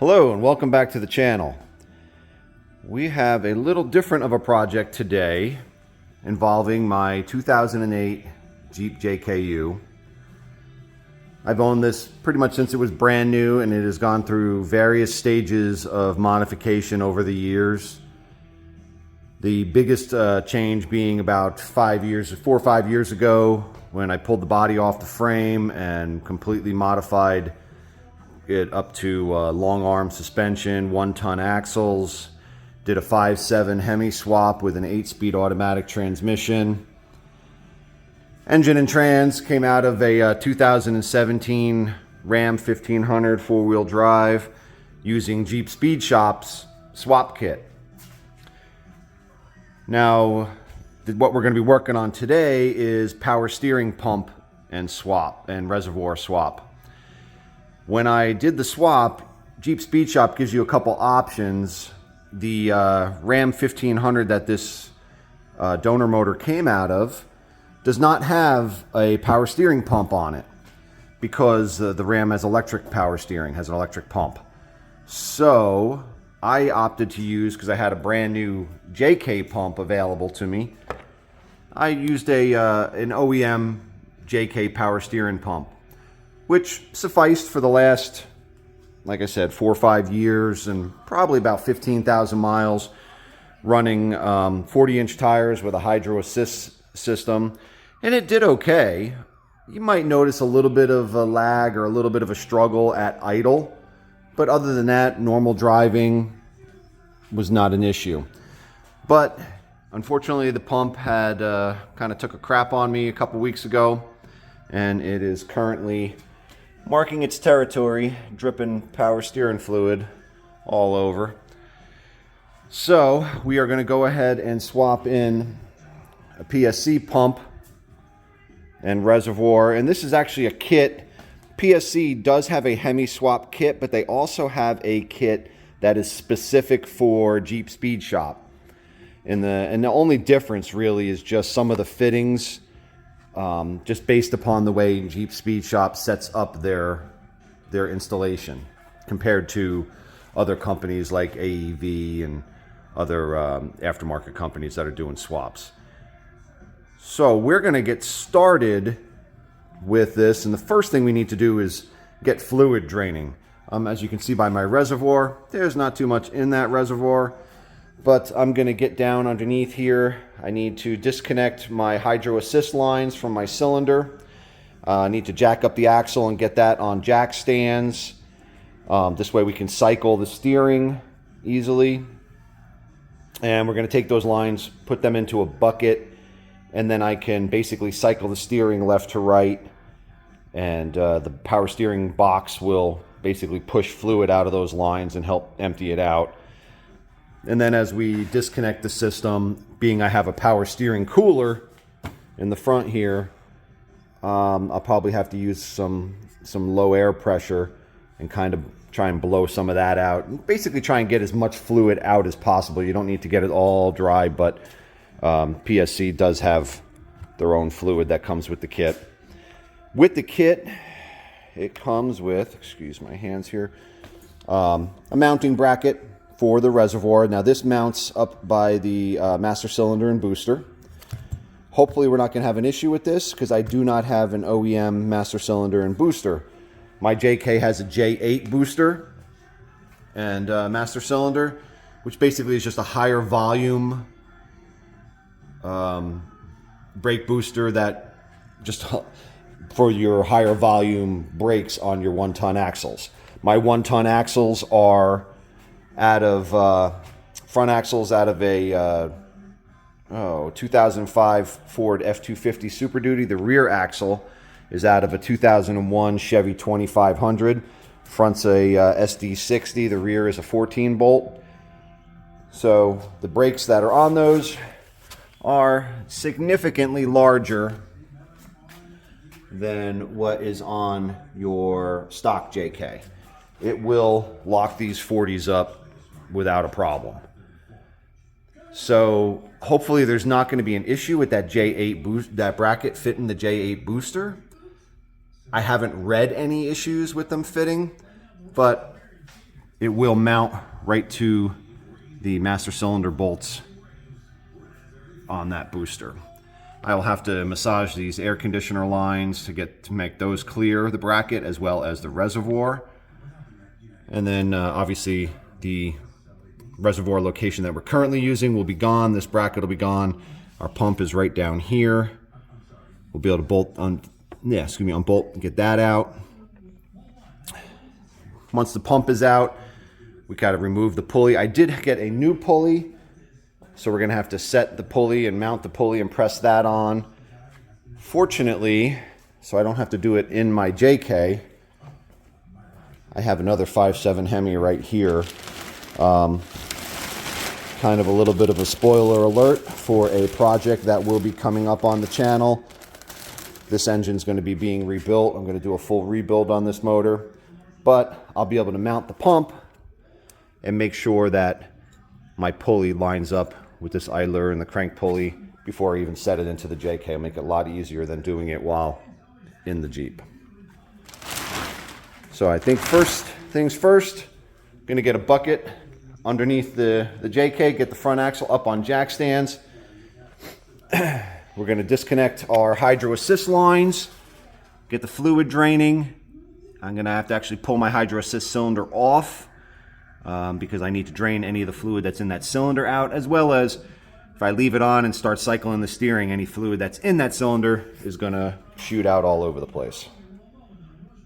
Hello and welcome back to the channel. We have a little different of a project today involving my 2008 Jeep JKU. I've owned this pretty much since it was brand new, and it has gone through various stages of modification over the years. The biggest change being about 4 or 5 years ago, when I pulled the body off the frame and completely modified it up to long arm suspension, 1-ton axles, did a 5.7 Hemi swap with an 8-speed automatic transmission. Engine and trans came out of a 2017 Ram 1500 4-wheel drive using Jeep Speed Shop's swap kit. Now, what we're going to be working on today is power steering pump and swap and reservoir swap. When I did the swap, Jeep Speed Shop gives you a couple options. The Ram 1500 that this donor motor came out of does not have a power steering pump on it because the Ram has electric power steering, has an electric pump. So I opted to use, because I had a brand new JK pump available to me, I used an OEM JK power steering pump, which sufficed for the last, like I said, 4 or 5 years and probably about 15,000 miles, running 40-inch tires with a hydro assist system, and it did okay. You might notice a little bit of a lag or a little bit of a struggle at idle, but other than that, normal driving was not an issue. But unfortunately, the pump had kind of took a crap on me a couple weeks ago, and it is currently marking its territory, dripping power steering fluid all over. So we are going to go ahead and swap in a PSC pump and reservoir, and this is actually a kit. PSC does have a Hemi swap kit, but they also have a kit that is specific for Jeep Speed Shop. And the only difference really is just some of the fittings, just based upon the way Jeep Speed Shop sets up their installation compared to other companies like AEV and other aftermarket companies that are doing swaps. So we're going to get started with this, and the first thing we need to do is get fluid draining. As you can see by my reservoir, there's not too much in that reservoir, but I'm going to get down underneath here. I need to disconnect my hydro assist lines from my cylinder. I need to jack up the axle and get that on jack stands. This way we can cycle the steering easily. And we're going to take those lines, put them into a bucket, and then I can basically cycle the steering left to right, and the power steering box will basically push fluid out of those lines and help empty it out. And then as we disconnect the system, being I have a power steering cooler in the front here, I'll probably have to use some low air pressure and kind of try and blow some of that out. Basically try and get as much fluid out as possible. You don't need to get it all dry, but PSC does have their own fluid that comes with the kit. With the kit, it comes with, excuse my hands here, a mounting bracket for the reservoir. Now this mounts up by the master cylinder and booster. Hopefully we're not going to have an issue with this, because I do not have an OEM master cylinder and booster. My JK has a J8 booster and master cylinder, which basically is just a higher volume brake booster that just for your higher volume brakes on your 1-ton axles. My 1-ton axles are out of front axles out of a 2005 Ford F-250 Super Duty. The rear axle is out of a 2001 Chevy 2500. Front's a SD60. The rear is a 14 bolt. So the brakes that are on those are significantly larger than what is on your stock JK. It will lock these 40s up without a problem. So hopefully there's not going to be an issue with that J8 boost, that bracket fitting the J8 booster. I haven't read any issues with them fitting, but it will mount right to the master cylinder bolts on that booster. I will have to massage these air conditioner lines to make those clear, the bracket, as well as the reservoir. And then obviously the reservoir location that we're currently using will be gone. This bracket will be gone. Our pump is right down here. We'll be able to unbolt and get that out. Once the pump is out, we got to remove the pulley. I did get a new pulley, so we're going to have to set the pulley and mount the pulley and press that on. Fortunately, so I don't have to do it in my JK, I have another 5.7 Hemi right here. Kind of a little bit of a spoiler alert for a project that will be coming up on the channel. This engine's going to be being rebuilt. I'm going to do a full rebuild on this motor, but I'll be able to mount the pump and make sure that my pulley lines up with this idler and the crank pulley before I even set it into the JK. It'll make it a lot easier than doing it while in the Jeep. So I think first things first, I'm going to get a bucket underneath the JK, get the front axle up on jack stands. We're going to disconnect our hydro assist lines, get the fluid draining. I'm going to have to actually pull my hydro assist cylinder off because I need to drain any of the fluid that's in that cylinder out, as well as if I leave it on and start cycling the steering, any fluid that's in that cylinder is going to shoot out all over the place.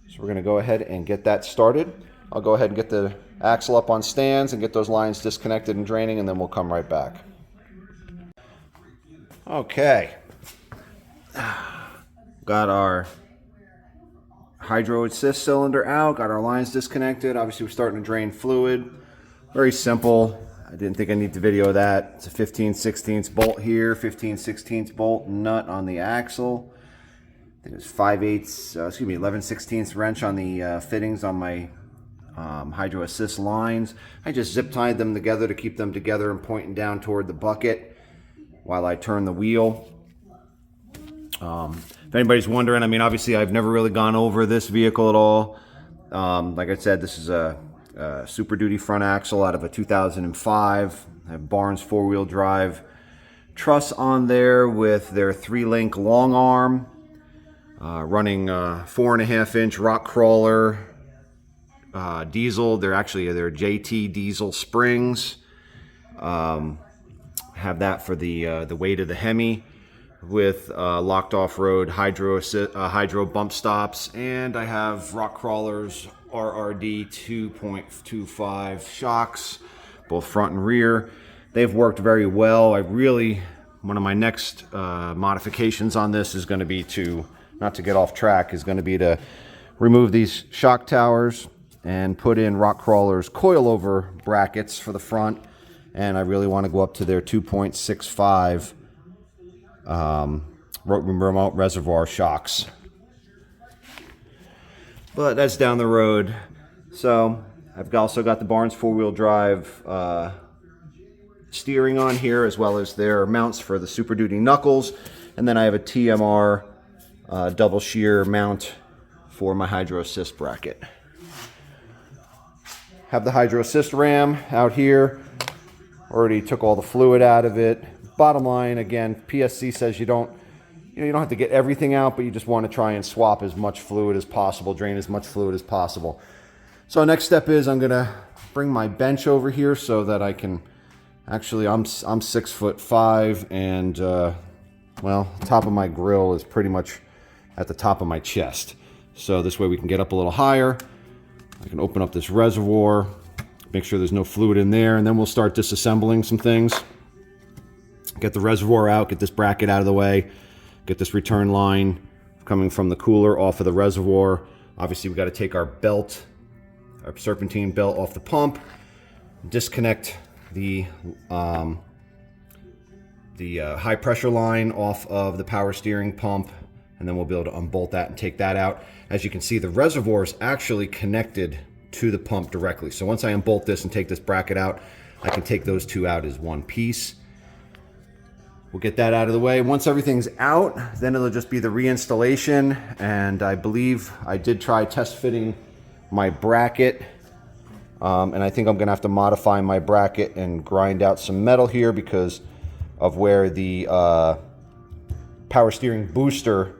So we're going to go ahead and get that started. I'll go ahead and get the axle up on stands and get those lines disconnected and draining, and then we'll come right back. Okay. Got our hydro assist cylinder out, got our lines disconnected. Obviously we're starting to drain fluid. Very simple. I didn't think I need to video that. It's a 15/16 bolt here, 15/16 bolt nut on the axle. I think it's 11/16 wrench on the fittings on my hydro assist lines. I just zip tied them together to keep them together and pointing down toward the bucket while I turn the wheel. If anybody's wondering, I mean, obviously I've never really gone over this vehicle at all. Like I said, this is a Super Duty front axle out of a 2005. I have Barnes 4-wheel drive truss on there with their 3-link long arm, running 4.5-inch rock crawler diesel. They're JT diesel springs. Have that for the weight of the Hemi, with locked off-road hydro bump stops, and I have rock crawlers RRD 2.25 shocks, both front and rear. They've worked very well. One of my next modifications on this is going to be not to get off track, is going to be to remove these shock towers and put in rock crawlers coilover brackets for the front, and I really want to go up to their 2.65 remote reservoir shocks, but that's down the road. So I've also got the Barnes 4-wheel drive steering on here, as well as their mounts for the Super Duty knuckles, and then I have a TMR double shear mount for my hydro assist bracket. Have the hydro assist ram out here. Already took all the fluid out of it. Bottom line, again, PSC says you don't have to get everything out, but you just want to try and swap as much fluid as possible, drain as much fluid as possible. So next step is I'm gonna bring my bench over here so that I can actually, I'm 6'5", and well, the top of my grill is pretty much at the top of my chest. So this way we can get up a little higher. I can open up this reservoir, make sure there's no fluid in there, and then we'll start disassembling some things. Get the reservoir out, get this bracket out of the way, get this return line coming from the cooler off of the reservoir. Obviously we got to take our belt, our serpentine belt, off the pump, disconnect the high pressure line off of the power steering pump, and then we'll be able to unbolt that and take that out. As you can see, the reservoir is actually connected to the pump directly. So once I unbolt this and take this bracket out, I can take those two out as one piece. We'll get that out of the way. Once everything's out, then it'll just be the reinstallation. And I believe I did try test fitting my bracket And I think I'm going to have to modify my bracket and grind out some metal here because of where the power steering booster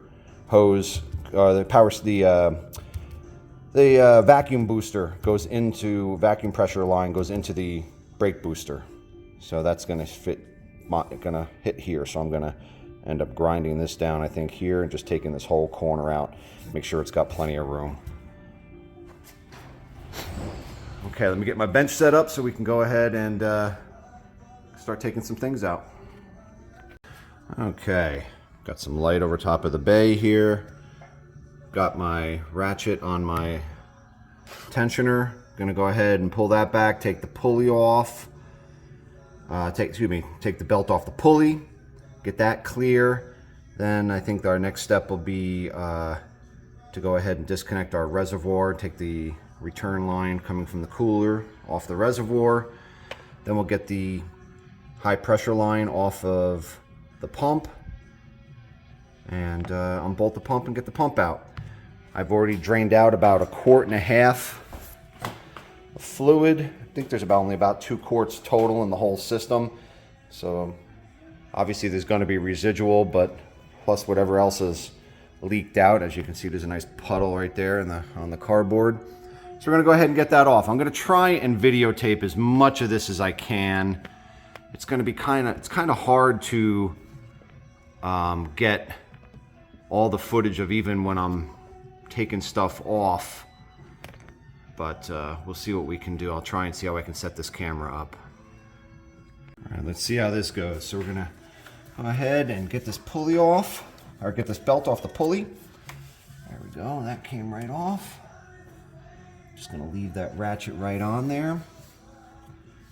hose, the vacuum booster goes into, vacuum pressure line goes into the brake booster. So that's going to hit here. So I'm going to end up grinding this down, I think, here, and just taking this whole corner out. Make sure it's got plenty of room. Okay, let me get my bench set up so we can go ahead and start taking some things out. Okay, got some light over top of the bay here. Got my ratchet on my tensioner. Gonna go ahead and pull that back, take the pulley off. Take the belt off the pulley, get that clear. Then I think our next step will be to go ahead and disconnect our reservoir, take the return line coming from the cooler off the reservoir. Then we'll get the high pressure line off of the pump and unbolt the pump and get the pump out. I've already drained out about 1.5 quarts of fluid. I think there's only about 2 quarts total in the whole system. So obviously there's going to be residual, but plus whatever else is leaked out. As you can see, there's a nice puddle right there on the cardboard. So we're going to go ahead and get that off. I'm going to try and videotape as much of this as I can. It's going to be kind of hard to get all the footage of even when I'm taking stuff off. But we'll see what we can do. I'll try and see how I can set this camera up. All right, let's see how this goes. So we're going to go ahead and get this pulley off, or get this belt off the pulley. There we go. That came right off. Just going to leave that ratchet right on there.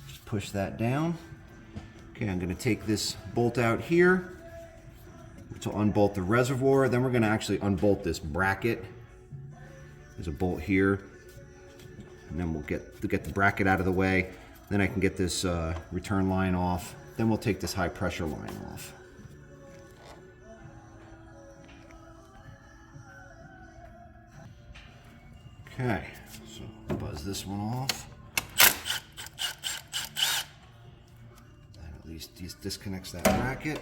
Just push that down. Okay, I'm going to take this bolt out here, which will unbolt the reservoir. Then we're going to actually unbolt this bracket. There's a bolt here. And then we'll get the bracket out of the way. Then I can get this return line off. Then we'll take this high pressure line off. Okay, so buzz this one off. That at least disconnects that bracket.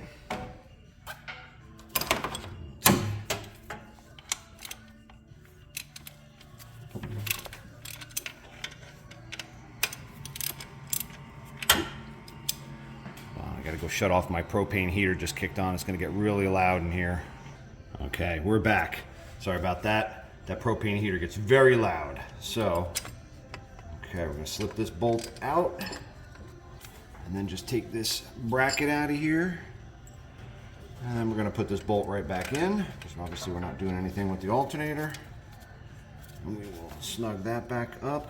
I gotta go shut off my propane heater, just kicked on. It's gonna get really loud in here. Okay, we're back. Sorry about that. That propane heater gets very loud. So, okay, we're gonna slip this bolt out and then just take this bracket out of here. And then we're gonna put this bolt right back in, because obviously we're not doing anything with the alternator. And we will snug that back up.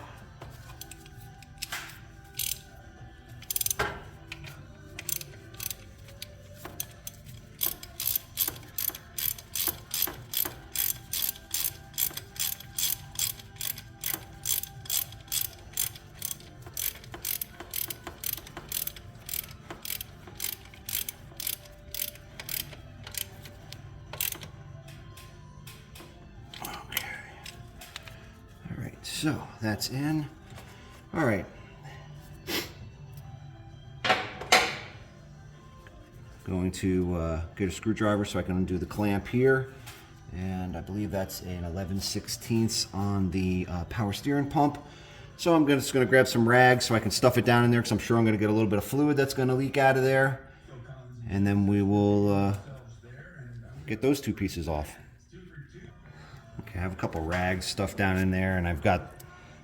So that's in. All right. Going to get a screwdriver so I can undo the clamp here. And I believe that's an 11/16 on the power steering pump. So I'm just going to grab some rags so I can stuff it down in there, because I'm sure I'm going to get a little bit of fluid that's going to leak out of there. And then we will get those 2 pieces off. Okay, I have a couple rags stuffed down in there, and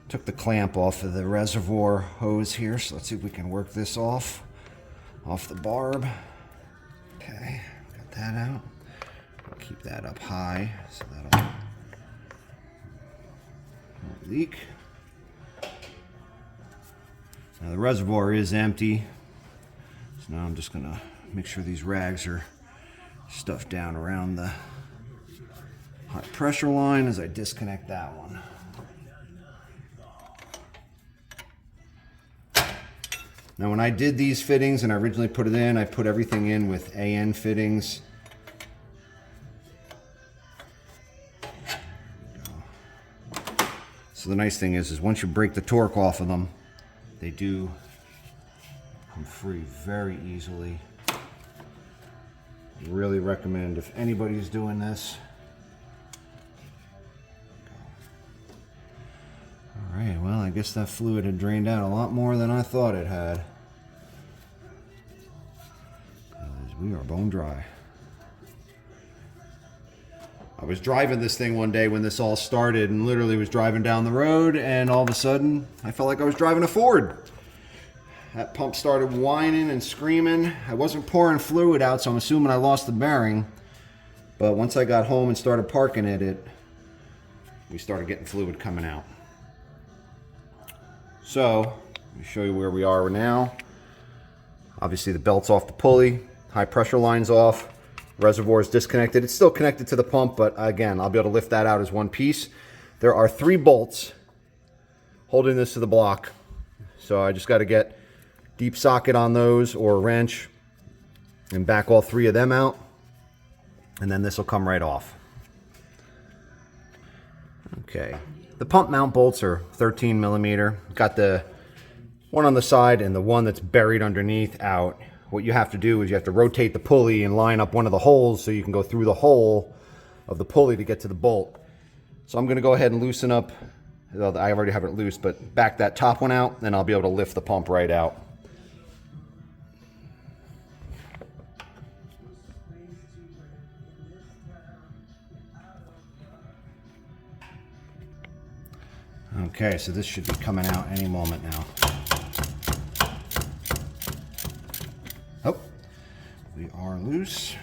took the clamp off of the reservoir hose here, so let's see if we can work this off the barb. Okay, got that out. I'll keep that up high so that'll won't leak. Now the reservoir is empty, so now I'm just gonna make sure these rags are stuffed down around the high pressure line as I disconnect that one. Now when I did these fittings and I originally put it in, I put everything in with AN fittings. So So the nice thing is once you break the torque off of them, they do come free very easily. Really recommend if anybody's doing this. All right, well, I guess that fluid had drained out a lot more than I thought it had. We are bone dry. I was driving this thing one day when this all started and literally was driving down the road, and all of a sudden I felt like I was driving a Ford. That pump started whining and screaming. I wasn't pouring fluid out, so I'm assuming I lost the bearing. But once I got home and started parking it, we started getting fluid coming out. So, let me show you where we are now. Obviously the belt's off the pulley, high pressure line's off, reservoir is disconnected. It's still connected to the pump, but again, I'll be able to lift that out as one piece. There are 3 bolts holding this to the block. So I just got to get deep socket on those or a wrench and back all 3 of them out. And then this will come right off. Okay. The pump mount bolts are 13 millimeter. Got the one on the side and the one that's buried underneath out. What you have to do is you have to rotate the pulley and line up one of the holes so you can go through the hole of the pulley to get to the bolt. So I'm going to go ahead and loosen up, well, I already have it loose, but back that top one out, and I'll be able to lift the pump right out. Okay, so this should be coming out any moment now. Oh, we are loose.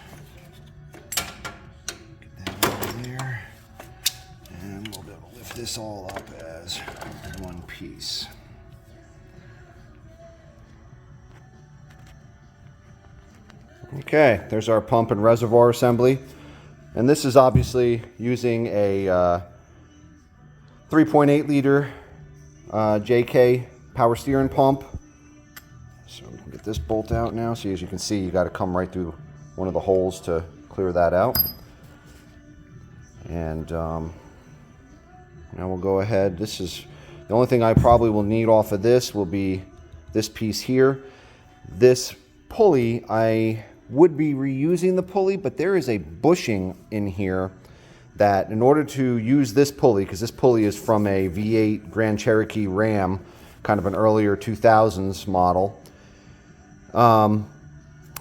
Get that over there. And we'll be able to lift this all up as one piece. Okay, there's our pump and reservoir assembly. And this is obviously using a 3.8 liter JK power steering pump. So we can get this bolt out now. See, as you can see, you got to come right through one of the holes to clear that out. And now we'll go ahead. This is the only thing I probably will need off of this will be this piece here. This pulley, I would be reusing the pulley, but there is a bushing in here that in order to use this pulley, because this pulley is from a V8 Grand Cherokee Ram, kind of an earlier 2000s model.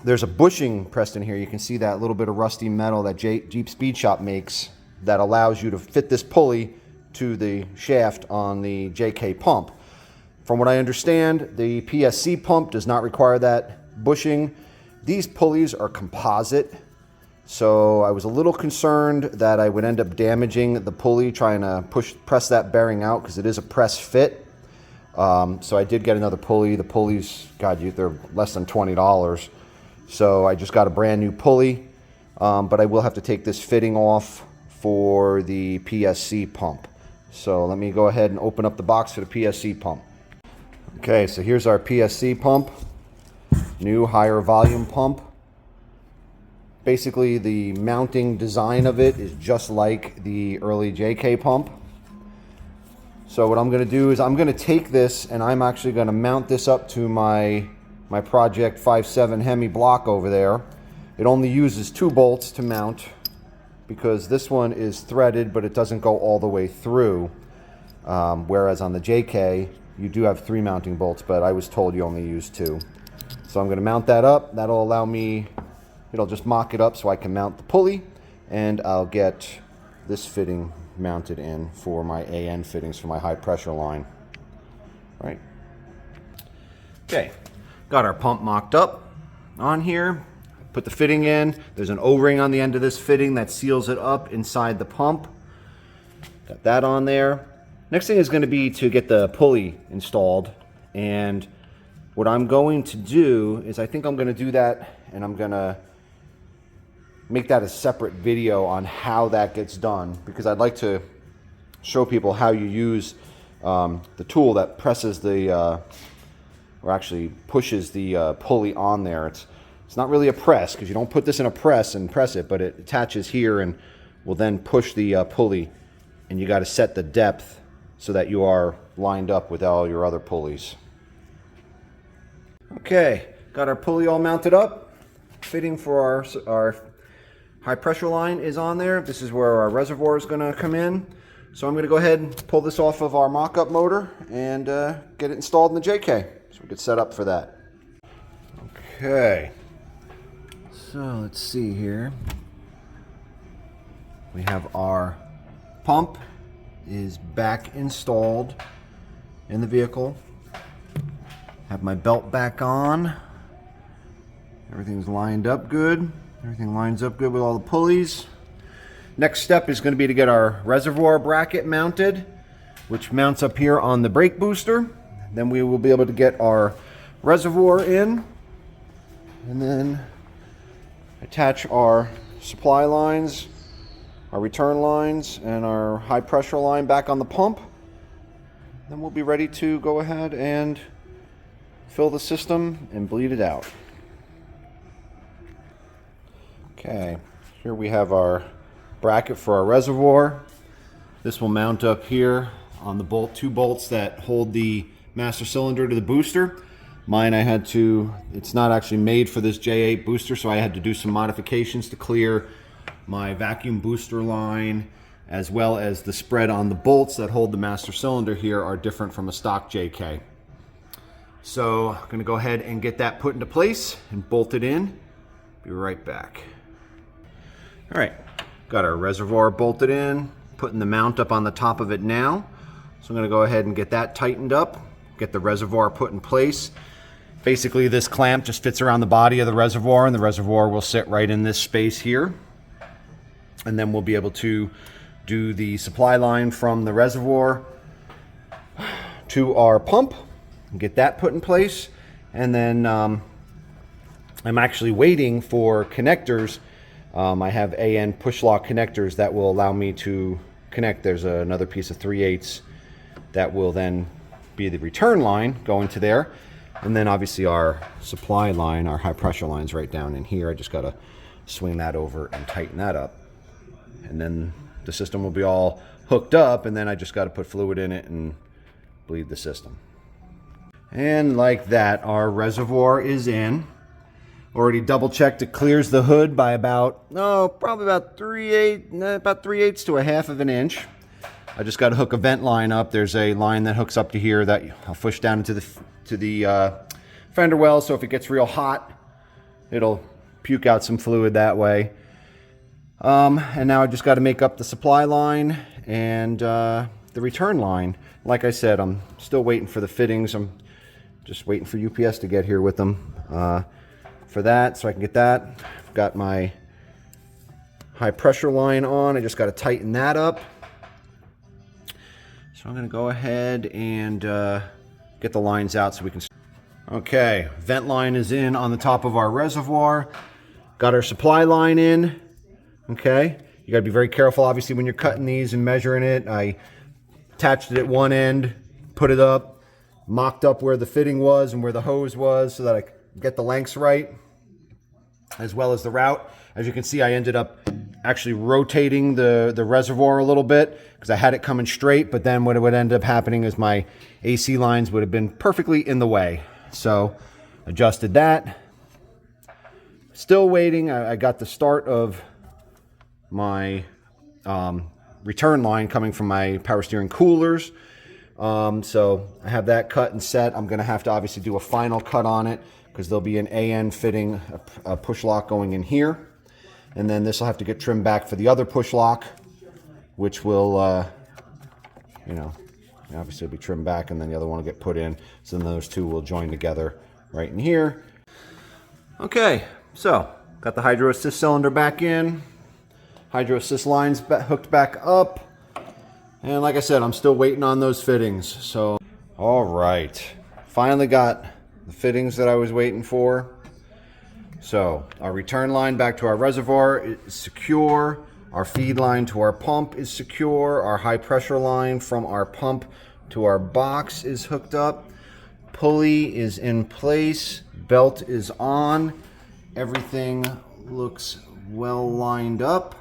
There's a bushing pressed in here. You can see that little bit of rusty metal that Jeep Speed Shop makes that allows you to fit this pulley to the shaft on the JK pump. From what I understand, the PSC pump does not require that bushing. These pulleys are composite. So I was a little concerned that I would end up damaging the pulley trying to press that bearing out because it is a press fit. So I did get another pulley. The pulleys, God, they're less than $20. So I just got a brand new pulley, but I will have to take this fitting off for the PSC pump. So let me go ahead and open up the box for the PSC pump. Okay, so here's our PSC pump, new higher volume pump. Basically, the mounting design of it is just like the early JK pump. So what I'm going to do is I'm going to take this and I'm actually going to mount this up to my Project 5.7 Hemi block over there. It only uses 2 bolts to mount because this one is threaded, but it doesn't go all the way through. Whereas on the JK, you do have 3 mounting bolts, but I was told you only use 2. So I'm going to mount that up. That'll allow me, it'll just mock it up so I can mount the pulley, and I'll get this fitting mounted in for my AN fittings for my high pressure line. All right. Okay, got our pump mocked up on here. Put the fitting in. There's an O-ring on the end of this fitting that seals it up inside the pump. Got that on there. Next thing is going to be to get the pulley installed, and what I'm going to do is I think I'm going to do that, and I'm going to make that a separate video on how that gets done, because I'd like to show people how you use the tool that presses the, or actually pushes the pulley on there. It's not really a press, because you don't put this in a press and press it, but it attaches here and will then push the pulley, and you got to set the depth so that you are lined up with all your other pulleys. Okay, got our pulley all mounted up. Fitting for our high pressure line is on there. This is where our reservoir is going to come in. So I'm going to go ahead and pull this off of our mock-up motor and get it installed in the JK so we get set up for that. Okay, so let's see here. We have our pump is back installed in the vehicle. Have my belt back on. Everything's lined up good. Everything lines up good with all the pulleys. Next step is going to be to get our reservoir bracket mounted, which mounts up here on the brake booster. Then we will be able to get our reservoir in and then attach our supply lines, our return lines, and our high pressure line back on the pump. Then we'll be ready to go ahead and fill the system and bleed it out. Okay, here we have our bracket for our reservoir. This will mount up here on the two bolts that hold the master cylinder to the booster. Mine it's not actually made for this J8 booster, so I had to do some modifications to clear my vacuum booster line, as well as the spread on the bolts that hold the master cylinder here are different from a stock JK. So I'm going to go ahead and get that put into place and bolt it in. Be right back. All right, got our reservoir bolted in, putting the mount up on the top of it now. So I'm going to go ahead and get that tightened up, get the reservoir put in place. Basically, this clamp just fits around the body of the reservoir, and the reservoir will sit right in this space here. And then we'll be able to do the supply line from the reservoir to our pump and get that put in place. And then I'm actually waiting for connectors. I have AN push lock connectors that will allow me to connect. There's another piece of 3/8 that will then be the return line going to there. And then obviously our supply line, our high pressure line's right down in here. I just got to swing that over and tighten that up. And then the system will be all hooked up, and then I just got to put fluid in it and bleed the system. And like that, our reservoir is in. Already double checked, it clears the hood by probably about 3/8 to 1/2 of an inch. I just got to hook a vent line up. There's a line that hooks up to here that I'll push down into the fender well, so if it gets real hot, it'll puke out some fluid that way. And now I just got to make up the supply line and the return line. Like I said, I'm still waiting for the fittings. I'm just waiting for UPS to get here with them for that, so I can get that. I've got my high pressure line on. I just got to tighten that up. So I'm going to go ahead and get the lines out so we can. Okay, vent line is in on the top of our reservoir. Got our supply line in. Okay, you got to be very careful obviously when you're cutting these and measuring it. I attached it at one end, put it up, mocked up where the fitting was and where the hose was so that I could get the lengths right, as well as the route. As you can see, I ended up actually rotating the reservoir a little bit because I had it coming straight, but then what would end up happening is my AC lines would have been perfectly in the way. So adjusted that. Still waiting. I got the start of my return line coming from my power steering coolers. So I have that cut and set. I'm going to have to obviously do a final cut on it because there'll be an AN fitting, a push lock going in here. And then this will have to get trimmed back for the other push lock, which will, obviously it'll be trimmed back, and then the other one will get put in. So then those two will join together right in here. Okay, so got the hydro assist cylinder back in. Hydro assist lines hooked back up. And like I said, I'm still waiting on those fittings. So, all right. Finally got the fittings that I was waiting for. So, our return line back to our reservoir is secure. Our feed line to our pump is secure. Our high pressure line from our pump to our box is hooked up. Pulley is in place. Belt is on. Everything looks well lined up.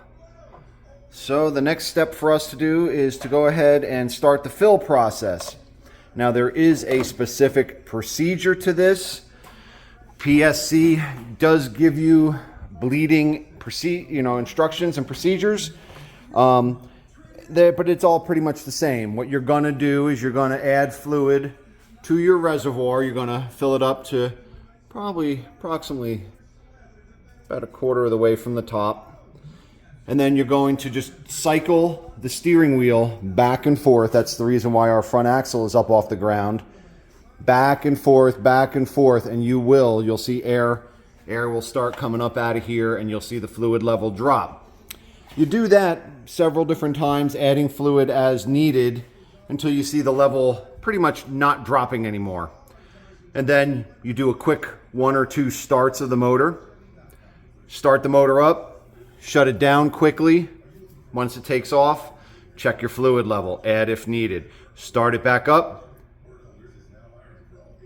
So the next step for us to do is to go ahead and start the fill process. Now there is a specific procedure to this. PSC does give you bleeding instructions and procedures, but it's all pretty much the same. What you're gonna do is you're gonna add fluid to your reservoir. You're gonna fill it up to approximately about a quarter of the way from the top. And then you're going to just cycle the steering wheel back and forth. That's the reason why our front axle is up off the ground. Back and forth, and you'll see air will start coming up out of here, and you'll see the fluid level drop. You do that several different times, adding fluid as needed until you see the level pretty much not dropping anymore. And then you do a quick 1 or 2 starts of the motor. Start the motor up. Shut it down quickly. Once it takes off, check your fluid level, add if needed. Start it back up,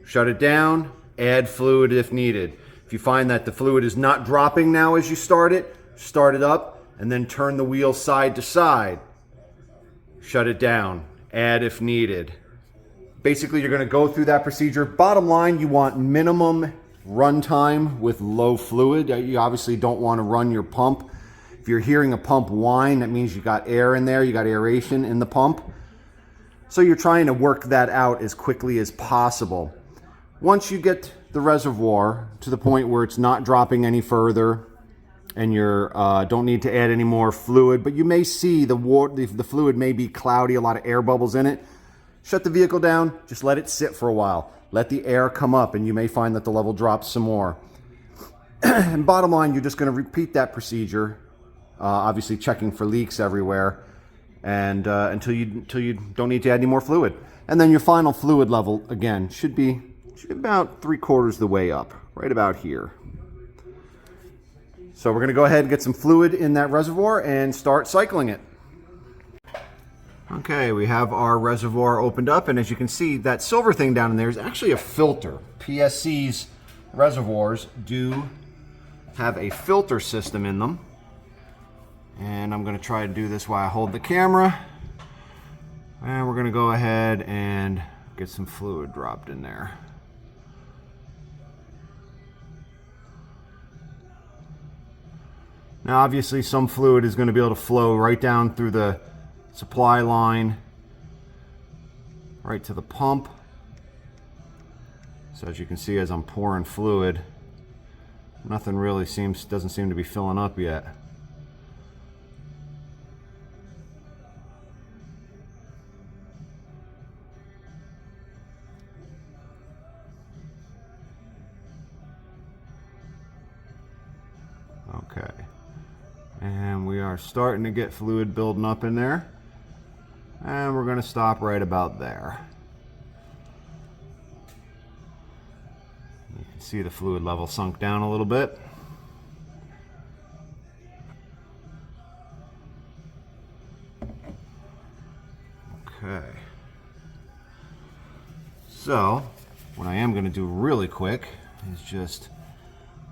shut it down, add fluid if needed. If you find that the fluid is not dropping now as you start it up, and then turn the wheel side to side. Shut it down, add if needed. Basically, you're going to go through that procedure. Bottom line, you want minimum run time with low fluid. You obviously don't want to run your pump. If you're hearing a pump whine, that means you got air in there, you got aeration in the pump. So you're trying to work that out as quickly as possible. Once you get the reservoir to the point where it's not dropping any further and you don't need to add any more fluid, but you may see the fluid may be cloudy, a lot of air bubbles in it, shut the vehicle down, just let it sit for a while. Let the air come up, and you may find that the level drops some more. And bottom line, you're just going to repeat that procedure, obviously checking for leaks everywhere, and until you don't need to add any more fluid. And then your final fluid level, again, should be about 3/4 the way up, right about here. So we're going to go ahead and get some fluid in that reservoir and start cycling it. Okay, we have our reservoir opened up, and as you can see, that silver thing down in there is actually a filter. PSC's reservoirs do have a filter system in them. And I'm going to try to do this while I hold the camera. And we're going to go ahead and get some fluid dropped in there. Now obviously some fluid is going to be able to flow right down through the supply line right to the pump. So as you can see, as I'm pouring fluid, nothing really doesn't seem to be filling up yet. Okay, and we are starting to get fluid building up in there, and we're going to stop right about there. You can see the fluid level sunk down a little bit. Okay, so what I am going to do really quick is just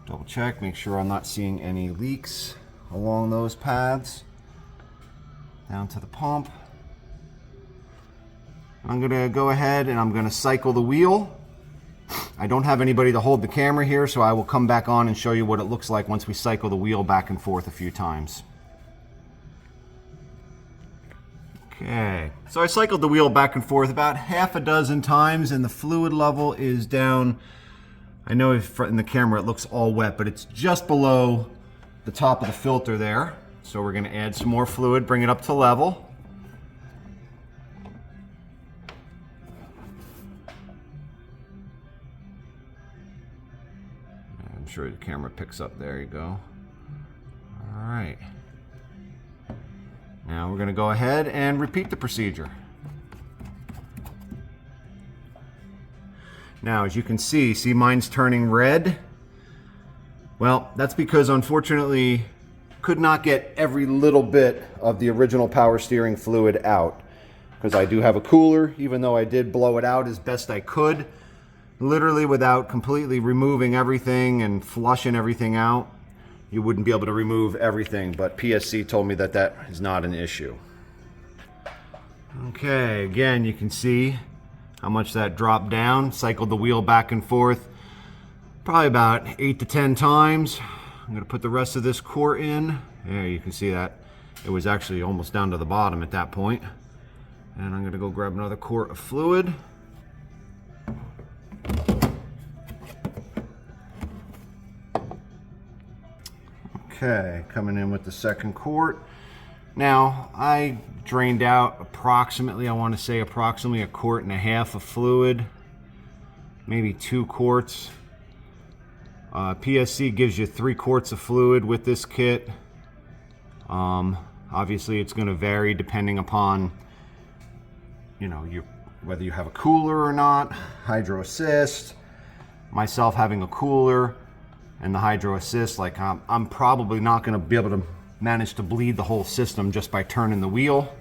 double check, make sure I'm not seeing any leaks along those paths down to the pump. I'm going to go ahead and I'm going to cycle the wheel. I don't have anybody to hold the camera here, so I will come back on and show you what it looks like once we cycle the wheel back and forth a few times. Okay, so I cycled the wheel back and forth about half a dozen times, and the fluid level is down. I know in the camera it looks all wet, but it's just below the top of the filter there. So we're going to add some more fluid, bring it up to level. I'm sure the camera picks up. There you go. All right. Now we're going to go ahead and repeat the procedure. Now, as you can see mine's turning red. Well, that's because unfortunately could not get every little bit of the original power steering fluid out, because I do have a cooler, even though I did blow it out as best I could, literally without completely removing everything and flushing everything out. you wouldn't be able to remove everything, but PSC told me that that is not an issue. Okay, again, you can see how much that dropped down. Cycled the wheel back and forth probably about 8 to 10 times. I'm going to put the rest of this quart in. There, you can see that it was actually almost down to the bottom at that point. And I'm going to go grab another quart of fluid. Okay, coming in with the second quart. Now, I drained out approximately, I want to say approximately 1.5 quarts of fluid, maybe 2 quarts. PSC gives you 3 quarts of fluid with this kit. Obviously, it's going to vary depending upon, you know, whether you have a cooler or not. Hydro assist. Myself having a cooler and the hydro assist, like I'm probably not going to be able to manage to bleed the whole system just by turning the wheel.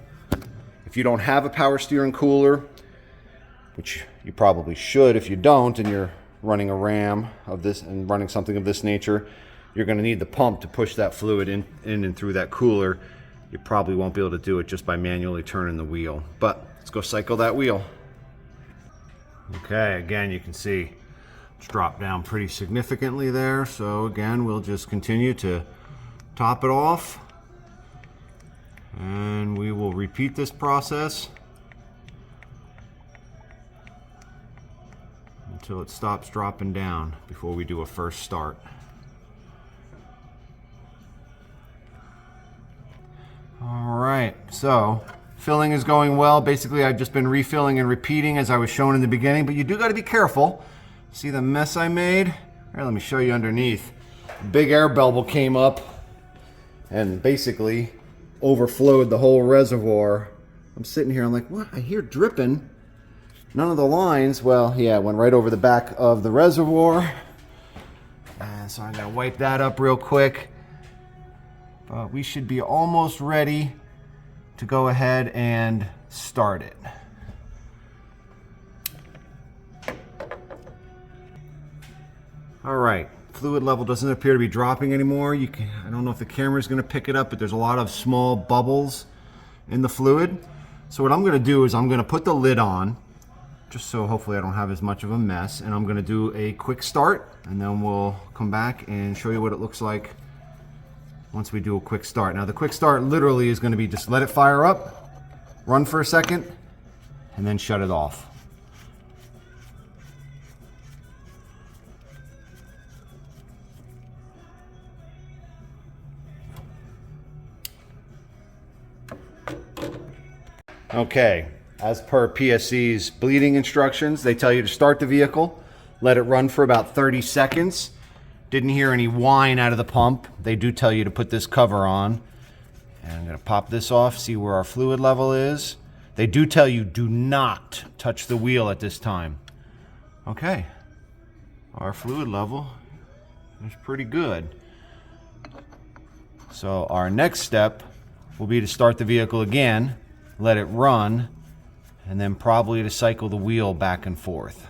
If you don't have a power steering cooler, which you probably should if you don't, and you're running a ram of this and running something of this nature, you're going to need the pump to push that fluid in and through that cooler. You probably won't be able to do it just by manually turning the wheel. But let's go cycle that wheel. Okay, again, you can see it's dropped down pretty significantly there. So again, we'll just continue to top it off, and we will repeat this process until it stops dropping down before we do a first start. All right, so filling is going well. Basically, I've just been refilling and repeating as I was shown in the beginning, but you do got to be careful. See the mess I made? Here, let me show you underneath. Big air bubble came up and basically overflowed the whole reservoir. I'm sitting here, I'm like, what? I hear dripping. None of the lines, well, yeah, it went right over the back of the reservoir. And so I'm gonna wipe that up real quick. But we should be almost ready to go ahead and start it. All right, fluid level doesn't appear to be dropping anymore. I don't know if the camera is going to pick it up, but there's a lot of small bubbles in the fluid. So what I'm going to do is I'm going to put the lid on, just so hopefully I don't have as much of a mess, and I'm going to do a quick start, and then we'll come back and show you what it looks like once we do a quick start. Now the quick start literally is going to be just let it fire up, run for a second, and then shut it off. Okay, as per PSC's bleeding instructions, they tell you to start the vehicle, let it run for about 30 seconds. Didn't hear any whine out of the pump. They do tell you to put this cover on. And I'm going to pop this off, see where our fluid level is. They do tell you do not touch the wheel at this time. Okay, our fluid level is pretty good. So our next step will be to start the vehicle again, let it run, and then probably to cycle the wheel back and forth.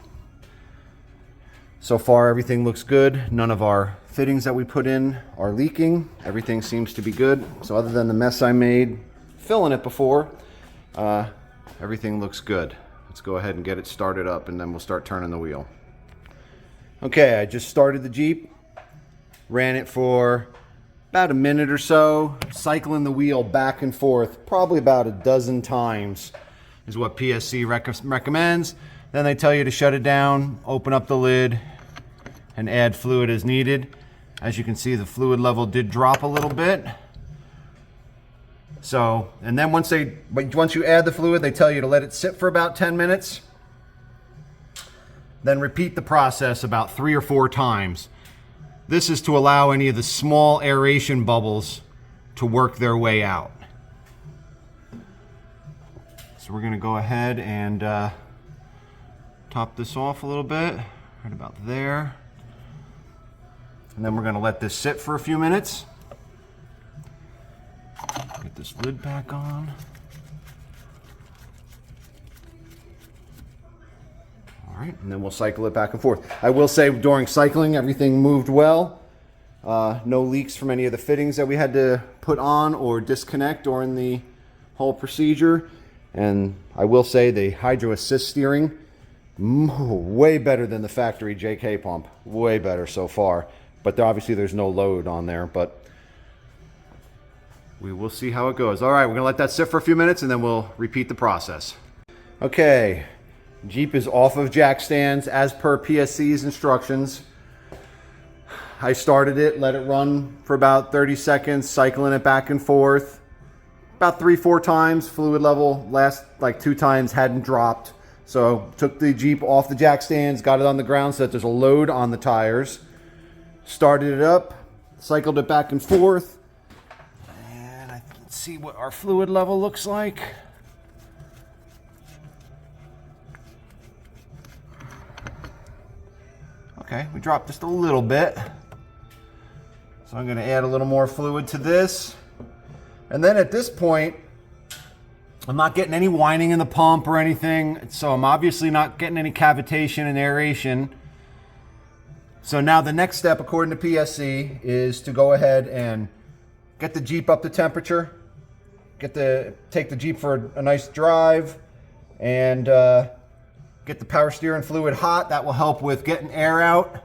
So far everything looks good. None of our fittings that we put in are leaking. Everything seems to be good. So other than the mess I made filling it before, everything looks good. Let's go ahead and get it started up, and then we'll start turning the wheel. Okay, I just started the Jeep, ran it for about a minute or so, cycling the wheel back and forth, probably about a dozen times is what PSC recommends. Then they tell you to shut it down, open up the lid, and add fluid as needed. As you can see, the fluid level did drop a little bit. So, and then once you add the fluid, they tell you to let it sit for about 10 minutes. Then repeat the process about 3 or 4 times. This is to allow any of the small aeration bubbles to work their way out. So we're going to go ahead and top this off a little bit, right about there. And then we're going to let this sit for a few minutes. Get this lid back on. All right, and then we'll cycle it back and forth. I will say during cycling, everything moved well. No leaks from any of the fittings that we had to put on or disconnect during the whole procedure. And I will say the hydro assist steering, way better than the factory JK pump. Way better so far. But obviously there's no load on there, but we will see how it goes. All right, we're gonna let that sit for a few minutes and then we'll repeat the process. Okay, Jeep is off of jack stands as per PSC's instructions. I started it, let it run for about 30 seconds, cycling it back and forth. About 3-4 times. Fluid level last like 2 times hadn't dropped. So took the Jeep off the jack stands, got it on the ground so that there's a load on the tires. Started it up, cycled it back and forth. And I can see what our fluid level looks like. Okay, we dropped just a little bit. So I'm going to add a little more fluid to this. And then at this point, I'm not getting any whining in the pump or anything. So I'm obviously not getting any cavitation and aeration. So now the next step, according to PSC, is to go ahead and get the Jeep up to temperature. Take the Jeep for a nice drive and get the power steering fluid hot. That will help with getting air out.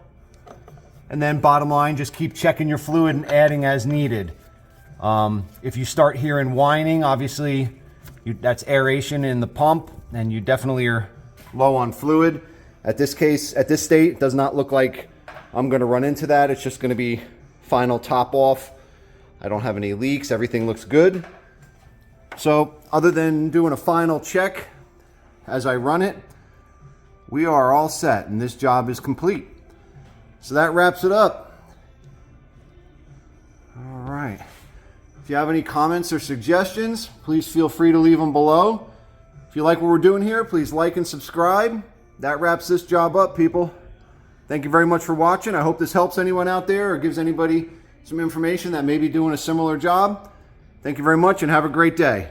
And then bottom line, just keep checking your fluid and adding as needed. If you start hearing whining, obviously that's aeration in the pump and you definitely are low on fluid. At this state, it does not look like I'm gonna run into that. It's just gonna be final top off. I don't have any leaks, everything looks good. So other than doing a final check as I run it, we are all set and this job is complete. So that wraps it up. All right. If you have any comments or suggestions, please feel free to leave them below. If you like what we're doing here, please like and subscribe. That wraps this job up, people. Thank you very much for watching. I hope this helps anyone out there or gives anybody some information that may be doing a similar job. Thank you very much and have a great day.